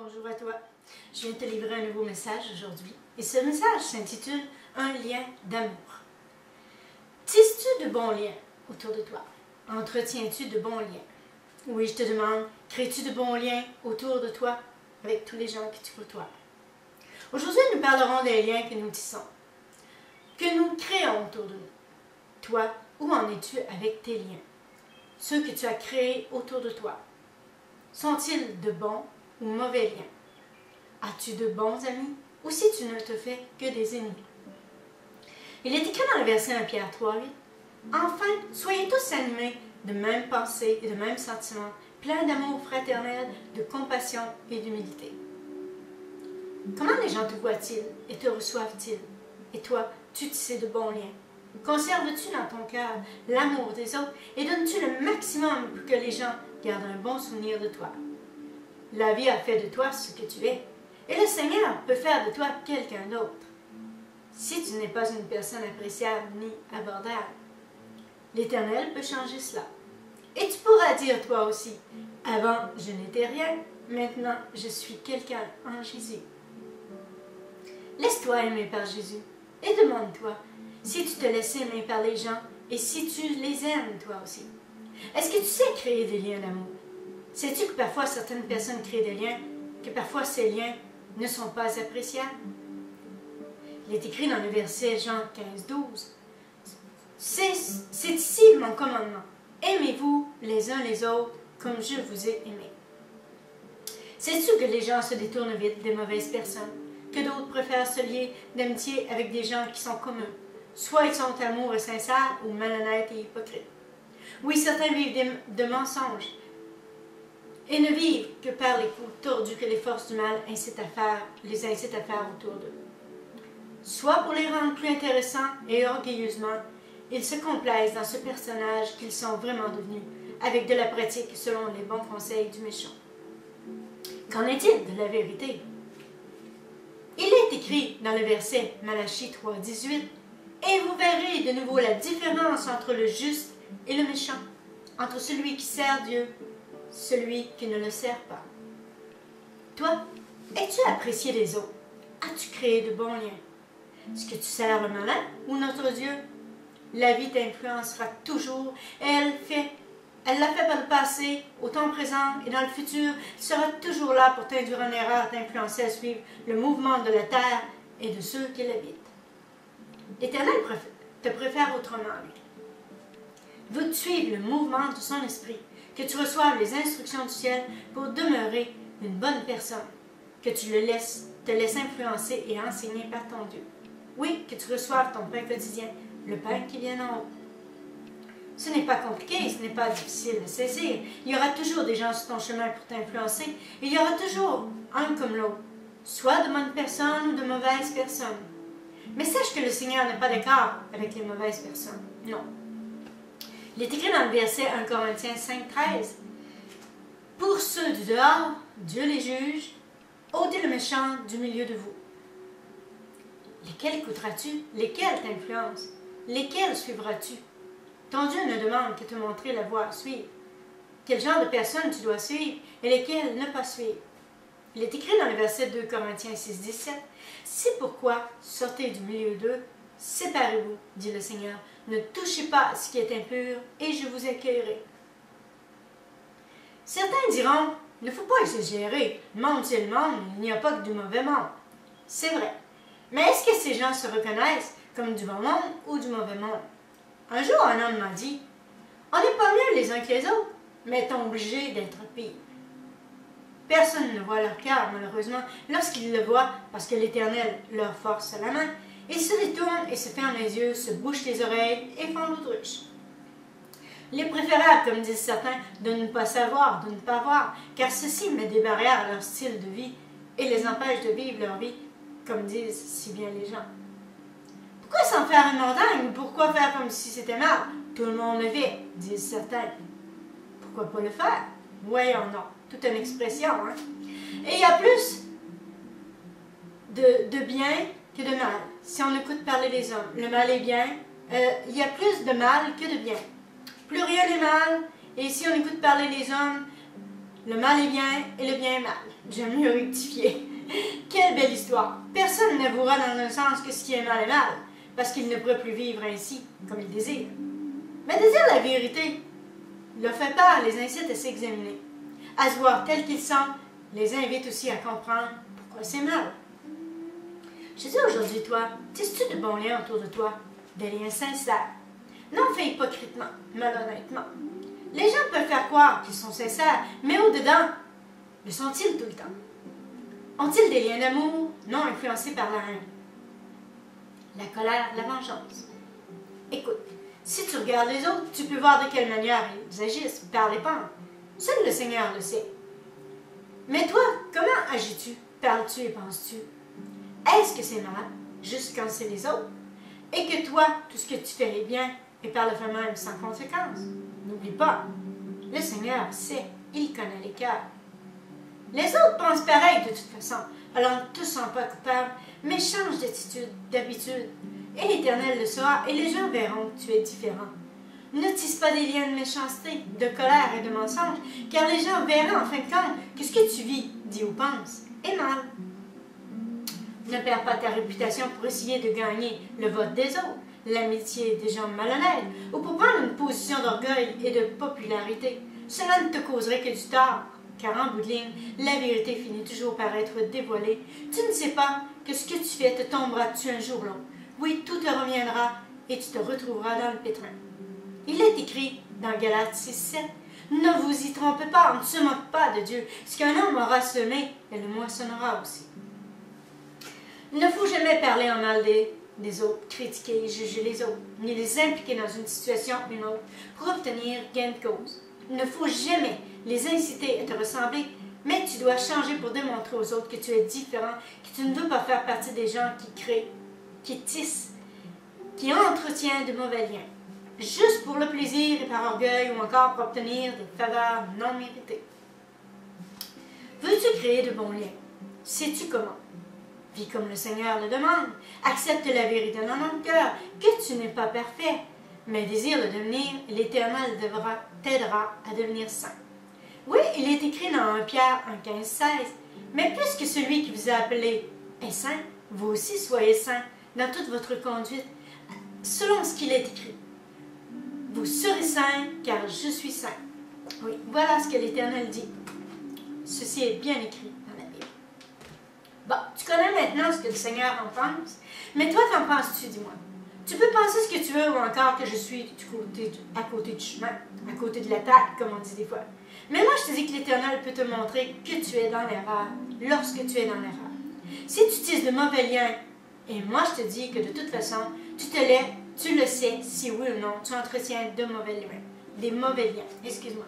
Bonjour à toi. Je viens te livrer un nouveau message aujourd'hui. Et ce message s'intitule « Un lien d'amour ». Tisses-tu de bons liens autour de toi? Entretiens-tu de bons liens? Oui, je te demande, crées-tu de bons liens autour de toi avec tous les gens que tu côtoies? Aujourd'hui, nous parlerons des liens que nous tissons, que nous créons autour de nous. Toi, où en es-tu avec tes liens? Ceux que tu as créés autour de toi, sont-ils de bons ou mauvais liens? As-tu de bons amis ou si tu ne te fais que des ennemis? Il est écrit dans le verset 1 Pierre 3:8 « Enfin, soyez tous animés de même pensée et de même sentiment, pleins d'amour fraternel, de compassion et d'humilité. » Comment les gens te voient-ils et te reçoivent-ils? Et toi, tu tisses de bons liens? Conserves-tu dans ton cœur l'amour des autres et donnes-tu le maximum pour que les gens gardent un bon souvenir de toi? La vie a fait de toi ce que tu es, et le Seigneur peut faire de toi quelqu'un d'autre. Si tu n'es pas une personne appréciable ni abordable, l'Éternel peut changer cela. Et tu pourras dire toi aussi, « Avant, je n'étais rien, maintenant, je suis quelqu'un en Jésus. » Laisse-toi aimer par Jésus et demande-toi si tu te laisses aimer par les gens et si tu les aimes toi aussi. Est-ce que tu sais créer des liens d'amour? Sais-tu que parfois certaines personnes créent des liens, que parfois ces liens ne sont pas appréciables? Il est écrit dans le verset Jean 15:12. C'est ici mon commandement. Aimez-vous les uns les autres comme je vous ai aimés. Sais-tu que les gens se détournent vite des mauvaises personnes, que d'autres préfèrent se lier d'amitié avec des gens qui sont comme eux? Soit ils sont amoureux et sincères ou malhonnêtes et hypocrites. Oui, certains vivent de mensonges et ne vivent que par les coups tordus que les forces du mal les incitent à faire autour d'eux. Soit pour les rendre plus intéressants et orgueilleusement, ils se complaisent dans ce personnage qu'ils sont vraiment devenus, avec de la pratique selon les bons conseils du méchant. Qu'en est-il de la vérité? Il est écrit dans le verset Malachie 3:18 « Et vous verrez de nouveau la différence entre le juste et le méchant, entre celui qui sert Dieu, celui qui ne le sert pas. » Toi, es-tu apprécié des autres? As-tu créé de bons liens? Est-ce que tu sers le malin ou notre Dieu? La vie t'influencera toujours et elle l'a fait par le passé, au temps présent et dans le futur. Elle sera toujours là pour t'induire en erreur, t'influencer à suivre le mouvement de la terre et de ceux qui l'habitent. L'Éternel te préfère autrement, lui. Veut suivre le mouvement de son esprit, que tu reçoives les instructions du ciel pour demeurer une bonne personne, que tu te laisses influencer et enseigner par ton Dieu. Oui, que tu reçoives ton pain quotidien, le pain qui vient d'en haut. Ce n'est pas compliqué, ce n'est pas difficile à saisir. Il y aura toujours des gens sur ton chemin pour t'influencer. Il y aura toujours un comme l'autre, soit de bonnes personnes ou de mauvaises personnes. Mais sache que le Seigneur n'est pas d'accord avec les mauvaises personnes. Non. Il est écrit dans le verset 1 Corinthiens 5:13. « Pour ceux du dehors, Dieu les juge, ôtez le méchant du milieu de vous. » Lesquels écouteras-tu? Lesquels t'influencent? Lesquels suivras-tu? Ton Dieu ne demande que te montrer la voie à suivre. Quel genre de personnes tu dois suivre et lesquelles ne pas suivre? Il est écrit dans le verset 2 Corinthiens 6:17. « C'est pourquoi, sortez du milieu d'eux, séparez-vous, dit le Seigneur. Ne touchez pas à ce qui est impur, et je vous accueillerai. » Certains diront, « Il ne faut pas exagérer. Le monde, c'est le monde, il n'y a pas que du mauvais monde. » C'est vrai. Mais est-ce que ces gens se reconnaissent comme du bon monde ou du mauvais monde? Un jour, un homme m'a dit, « On n'est pas mieux les uns que les autres, mais est-on obligé d'être pire? » Personne ne voit leur cœur, malheureusement, lorsqu'ils le voient, parce que l'Éternel leur force à la main. Ils se détournent et se ferment les yeux, se bouchent les oreilles et font l'autruche. Il est préférable, comme disent certains, de ne pas savoir, de ne pas voir, car ceci met des barrières à leur style de vie et les empêche de vivre leur vie, comme disent si bien les gens. Pourquoi s'en faire une montagne? Pourquoi faire comme si c'était mal? Tout le monde le fait, disent certains. Pourquoi pas le faire? Voyons, non. Toute une expression, hein? Et il y a plus de bien que de mal, si on écoute parler les hommes. Le mal est bien, il y a plus de mal que de bien. Plus rien n'est mal, et si on écoute parler les hommes, le mal est bien et le bien est mal. j'aime mieux rectifier. Quelle belle histoire! Personne n'avouera dans un sens que ce qui est mal est mal, parce qu'il ne pourrait plus vivre ainsi, comme il désire. Mais de dire la vérité leur fait peur, les incite à s'examiner, à se voir tels qu'ils sont, les invite aussi à comprendre pourquoi c'est mal. Je dis aujourd'hui, toi, tisses-tu de bons liens autour de toi, des liens sincères, non faits hypocritement, malhonnêtement. Les gens peuvent faire croire qu'ils sont sincères, mais au-dedans, le sont-ils tout le temps? Ont-ils des liens d'amour non influencés par la haine, la colère, la vengeance? Écoute, si tu regardes les autres, tu peux voir de quelle manière ils agissent, parlent et pensent. Seul le Seigneur le sait. Mais toi, comment agis-tu, parles-tu et penses-tu? Est-ce que c'est mal, juste quand c'est les autres? Et que toi, tout ce que tu fais est bien, et par le fait même sans conséquence? N'oublie pas, le Seigneur sait, il connaît les cœurs. Les autres pensent pareil de toute façon, alors ne te sens pas coupable, mais change d'attitude, d'habitude. Et l'Éternel le saura, et les gens verront que tu es différent. Ne tisse pas des liens de méchanceté, de colère et de mensonge, car les gens verront en fin de compte que ce que tu vis, dis ou penses, est mal. Ne perds pas ta réputation pour essayer de gagner le vote des autres, l'amitié des gens malhonnêtes, ou pour prendre une position d'orgueil et de popularité. Cela ne te causerait que du tort, car en bout de ligne, la vérité finit toujours par être dévoilée. Tu ne sais pas que ce que tu fais te tombera dessus un jour ou l'autre. Oui, tout te reviendra et tu te retrouveras dans le pétrin. Il est écrit dans Galates 6:7. Ne vous y trompez pas, on ne se moque pas de Dieu. Ce qu'un homme aura semé, elle le moissonnera aussi. Il ne faut jamais parler en mal des autres, critiquer et juger les autres, ni les impliquer dans une situation ou une autre pour obtenir gain de cause. Il ne faut jamais les inciter à te ressembler, mais tu dois changer pour démontrer aux autres que tu es différent, que tu ne veux pas faire partie des gens qui créent, qui tissent, qui entretiennent de mauvais liens, juste pour le plaisir et par orgueil ou encore pour obtenir des faveurs non méritées. Veux-tu créer de bons liens? Sais-tu comment? Vis comme le Seigneur le demande. Accepte la vérité dans ton cœur, que tu n'es pas parfait, mais désire le devenir, et l'Éternel t'aidera à devenir saint. Oui, il est écrit dans 1 Pierre 1,15-16, mais puisque celui qui vous a appelé est saint, vous aussi soyez saints dans toute votre conduite, selon ce qu'il est écrit. Vous serez saints, car je suis saint. Oui, voilà ce que l'Éternel dit. Ceci est bien écrit dans la Bible. Bon, tu connais maintenant ce que le Seigneur en pense, mais toi, qu'en penses-tu, dis-moi? Tu peux penser ce que tu veux ou encore que je suis à côté du chemin, à côté de l'attaque, comme on dit des fois. Mais moi, je te dis que l'Éternel peut te montrer que tu es dans l'erreur lorsque tu es dans l'erreur. Si tu utilises de mauvais liens, et moi je te dis que de toute façon, tu le sais si oui ou non, tu entretiens de mauvais liens. Des mauvais liens, excuse-moi.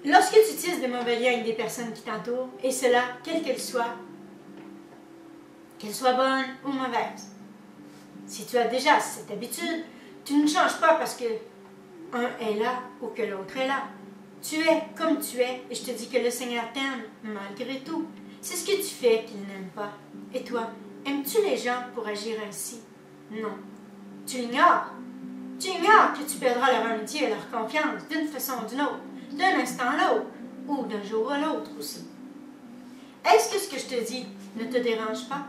Lorsque tu utilises de mauvais liens avec des personnes qui t'entourent, et cela, quelle qu'elle soit bonne ou mauvaise. Si tu as déjà cette habitude, tu ne changes pas parce que un est là ou que l'autre est là. Tu es comme tu es, et je te dis que le Seigneur t'aime malgré tout. C'est ce que tu fais qu'il n'aime pas. Et toi, aimes-tu les gens pour agir ainsi? Non. Tu l'ignores. Tu ignores que tu perdras leur amitié et leur confiance d'une façon ou d'une autre, d'un instant à l'autre, ou d'un jour à l'autre aussi. Est-ce que ce que je te dis ne te dérange pas?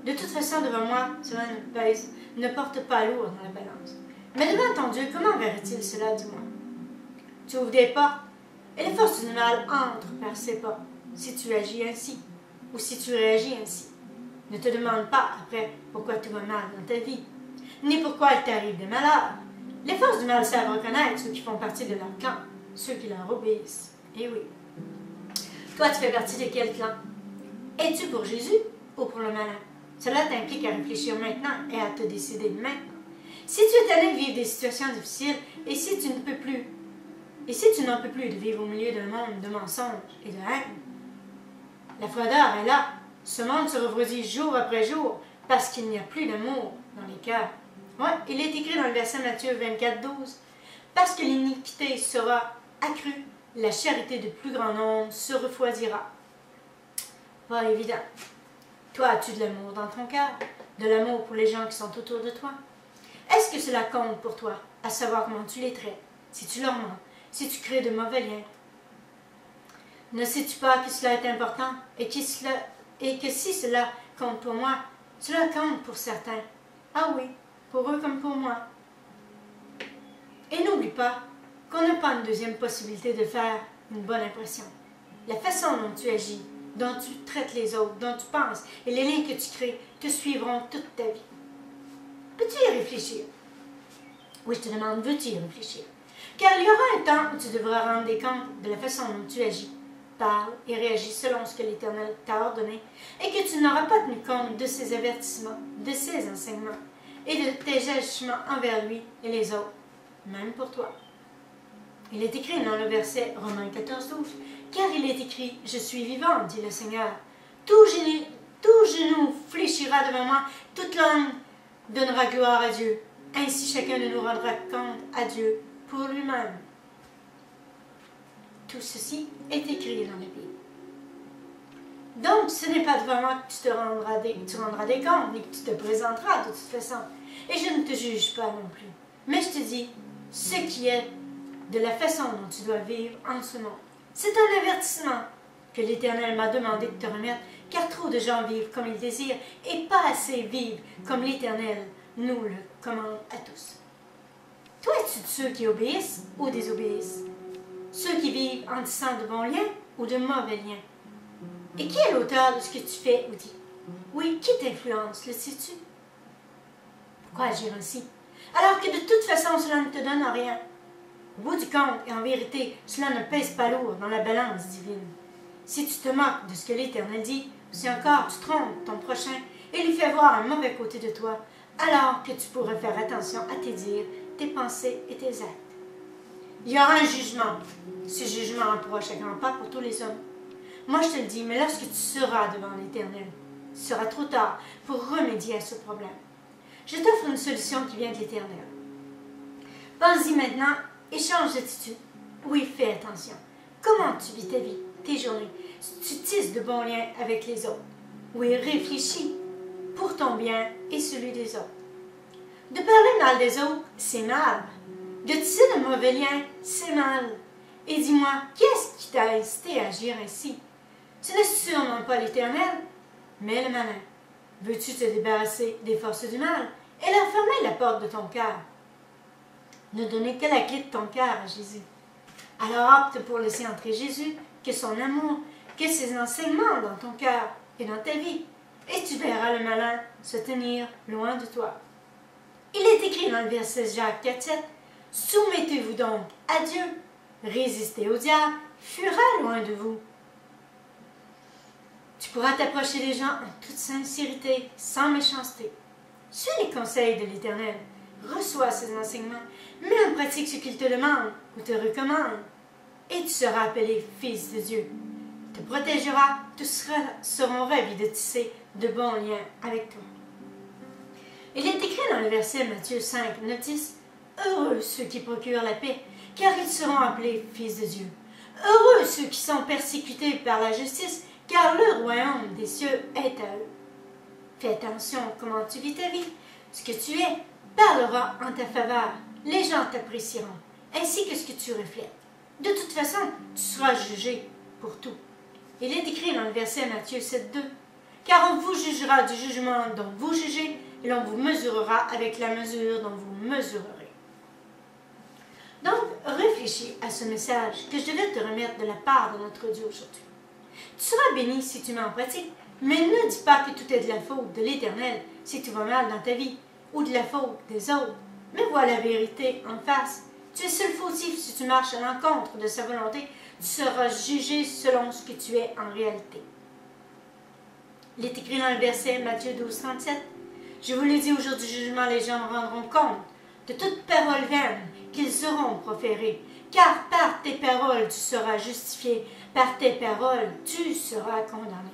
De toute façon, devant moi, cela ne porte pas lourd dans la balance. Mais devant ton Dieu, comment verrait-il cela, dis-moi? Tu ouvres des portes, et les forces du mal entrent par ces portes, si tu agis ainsi, ou si tu réagis ainsi. Ne te demande pas, après, pourquoi tout va mal dans ta vie, ni pourquoi il t'arrive des malheurs. Les forces du mal savent reconnaître ceux qui font partie de leur clan, ceux qui leur obéissent. Et oui. Toi, tu fais partie de quel clan? Es-tu pour Jésus ou pour le malin? Cela t'implique à réfléchir maintenant et à te décider maintenant. Si tu es allé vivre des situations difficiles et si tu n'en peux plus de vivre au milieu d'un monde de mensonges et de haine, la froideur est là. Ce monde se refroidit jour après jour parce qu'il n'y a plus d'amour dans les cœurs. Ouais, il est écrit dans le verset Matthieu 24:12. Parce que l'iniquité sera accrue, la charité de plus grand nombre se refroidira. Pas évident. Toi, as-tu de l'amour dans ton cœur? De l'amour pour les gens qui sont autour de toi? Est-ce que cela compte pour toi, à savoir comment tu les traites, si tu leur mens, si tu crées de mauvais liens? Ne sais-tu pas que cela est important et que si cela compte pour moi, cela compte pour certains. Ah oui, pour eux comme pour moi. Et n'oublie pas qu'on n'a pas une deuxième possibilité de faire une bonne impression. La façon dont tu agis, dont tu traites les autres, dont tu penses et les liens que tu crées te suivront toute ta vie. Peux-tu y réfléchir? Oui, je te demande, veux-tu y réfléchir? Car il y aura un temps où tu devras rendre des comptes de la façon dont tu agis, parles et réagis selon ce que l'Éternel t'a ordonné et que tu n'auras pas tenu compte de ses avertissements, de ses enseignements et de tes agissements envers lui et les autres, même pour toi. Il est écrit dans le verset Romains 14, 12, « Car il est écrit, je suis vivant, dit le Seigneur. Tout genou fléchira devant moi, toute langue donnera gloire à Dieu. Ainsi chacun de nous rendra compte à Dieu pour lui-même. » Tout ceci est écrit dans la Bible. Donc, ce n'est pas devant moi que tu rendras des comptes, ni que tu te présenteras de toute façon. Et je ne te juge pas non plus. Mais je te dis ce qui est de la façon dont tu dois vivre en ce monde. C'est un avertissement que l'Éternel m'a demandé de te remettre, car trop de gens vivent comme ils désirent et pas assez vivent comme l'Éternel nous le commande à tous. Toi, es-tu de ceux qui obéissent ou désobéissent? Ceux qui vivent en tissant de bons liens ou de mauvais liens? Et qui est l'auteur de ce que tu fais ou dis? Oui, qui t'influence, le sais-tu? Pourquoi agir ainsi? Alors que de toute façon, cela ne te donne rien. Au bout du compte, et en vérité, cela ne pèse pas lourd dans la balance divine. Si tu te moques de ce que l'Éternel dit, ou si encore tu trompes ton prochain et lui fais voir un mauvais côté de toi, alors que tu pourrais faire attention à tes dires, tes pensées et tes actes. Il y aura un jugement. Ce jugement approche à grands pas pour tous les hommes. Moi, je te le dis, mais lorsque tu seras devant l'Éternel, ce sera trop tard pour remédier à ce problème. Je t'offre une solution qui vient de l'Éternel. Pense-y maintenant et change d'attitude. Oui, fais attention. Comment tu vis ta vie, tes journées? Tu tisses de bons liens avec les autres. Oui, réfléchis pour ton bien et celui des autres. De parler mal des autres, c'est mal. De tisser de mauvais liens, c'est mal. Et dis-moi, qu'est-ce qui t'a incité à agir ainsi? Tu n'es sûrement pas l'Éternel, mais le malin. Veux-tu te débarrasser des forces du mal et leur fermer la porte de ton cœur? Ne donner que la clé de ton cœur à Jésus. Alors opte pour laisser entrer Jésus, que son amour, que ses enseignements dans ton cœur et dans ta vie, et tu verras le malin se tenir loin de toi. Il est écrit dans le verset Jacques 4,7 « Soumettez-vous donc à Dieu, résistez au diable, fuira loin de vous. » Tu pourras t'approcher des gens en toute sincérité, sans méchanceté. Suis les conseils de l'Éternel, reçois ses enseignements, mets en pratique ce qu'il te demande ou te recommande, et tu seras appelé fils de Dieu. Te protégera, tous seront ravis de tisser de bons liens avec toi. Il est écrit dans le verset Matthieu 5, 9, 10, « Heureux ceux qui procurent la paix, car ils seront appelés fils de Dieu. Heureux ceux qui sont persécutés par la justice, car le royaume des cieux est à eux. » Fais attention à comment tu vis ta vie. Ce que tu es parlera en ta faveur. Les gens t'apprécieront, ainsi que ce que tu reflètes. De toute façon, tu seras jugé pour tout. Il est écrit dans le verset Matthieu 7, 2, « Car on vous jugera du jugement dont vous jugez, et l'on vous mesurera avec la mesure dont vous mesurerez. » Donc, réfléchis à ce message que je devais te remettre de la part de notre Dieu aujourd'hui. Tu seras béni si tu mets en pratique, mais ne dis pas que tout est de la faute de l'Éternel si tu vas mal dans ta vie, ou de la faute des autres. Mais vois la vérité en face. Tu es seul fautif si tu marches à l'encontre de sa volonté. Tu seras jugé selon ce que tu es en réalité. Il est écrit dans le verset Matthieu 12, 37. « Je vous l'ai dit, au jour du jugement, les gens rendront compte de toute parole vaine qu'ils auront proférée. Car par tes paroles tu seras justifié, par tes paroles tu seras condamné. »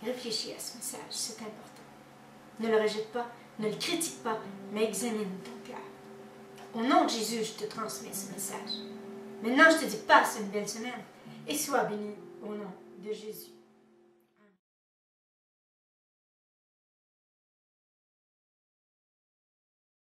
Réfléchis à ce message, c'est important. Ne le rejette pas, ne le critique pas, mais examine ton cœur. Au nom de Jésus, je te transmets ce message. Maintenant, je te dis, passe une belle semaine et sois béni au nom de Jésus.